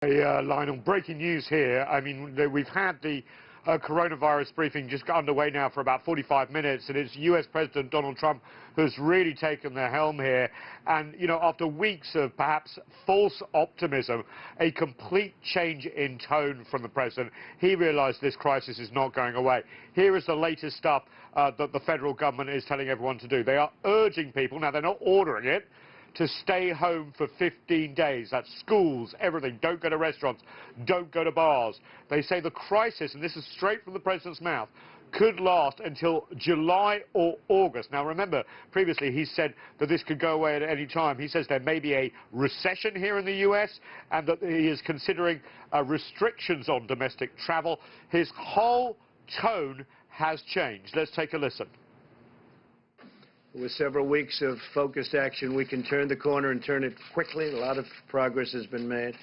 Lionel, breaking news here. I mean, we've had the coronavirus briefing just got underway now for about 45 minutes, and it's U.S. President Donald Trump who's really taken the helm here. And, you know, after weeks of perhaps false optimism, a complete change in tone from the president, he realized this crisis is not going away. Here is the latest stuff that the federal government is telling everyone to do. They are urging people, now they're not ordering it, to stay home for 15 days. That's schools, everything. Don't go to restaurants. Don't go to bars. They say the crisis, and this is straight from the president's mouth, could last until July or August. Now, remember, previously he said that this could go away at any time. He says there may be a recession here in the U.S. and that he is considering restrictions on domestic travel. His whole tone has changed. Let's take a listen. With several weeks of focused action, we can turn the corner and turn it quickly. A lot of progress has been made.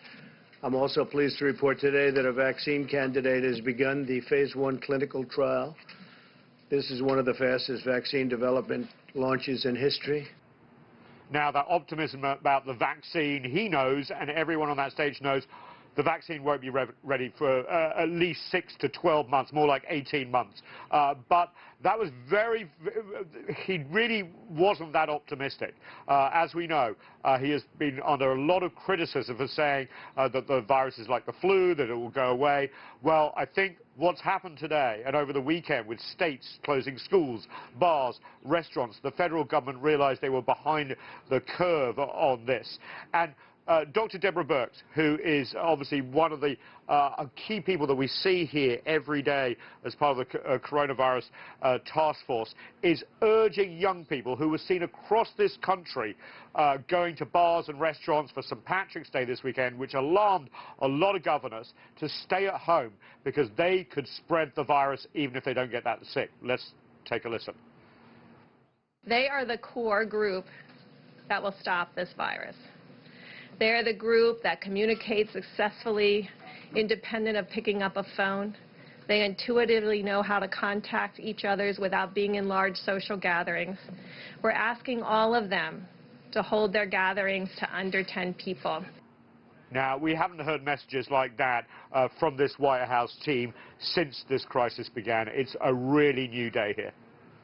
I'm also pleased to report today that a vaccine candidate has begun the phase 1 clinical trial. This is one of the fastest vaccine development launches in history. Now, that optimism about the vaccine, he knows, and everyone on that stage knows, the vaccine won't be ready for at least 6 to 12 months, more like 18 months. But that was he really wasn't that optimistic. As we know, he has been under a lot of criticism for saying that the virus is like the flu, that it will go away. Well, I think what's happened today and over the weekend with states closing schools, bars, restaurants, the federal government realized they were behind the curve on this. And Dr. Deborah Birx, who is obviously one of the key people that we see here every day as part of the coronavirus task force, is urging young people who were seen across this country going to bars and restaurants for St. Patrick's Day this weekend, which alarmed a lot of governors, to stay at home because they could spread the virus even if they don't get that sick. Let's take a listen. They are the core group that will stop this virus. They're the group that communicates successfully, independent of picking up a phone. They intuitively know how to contact each other without being in large social gatherings. We're asking all of them to hold their gatherings to under 10 people. Now, we haven't heard messages like that from this White House team since this crisis began. It's a really new day here.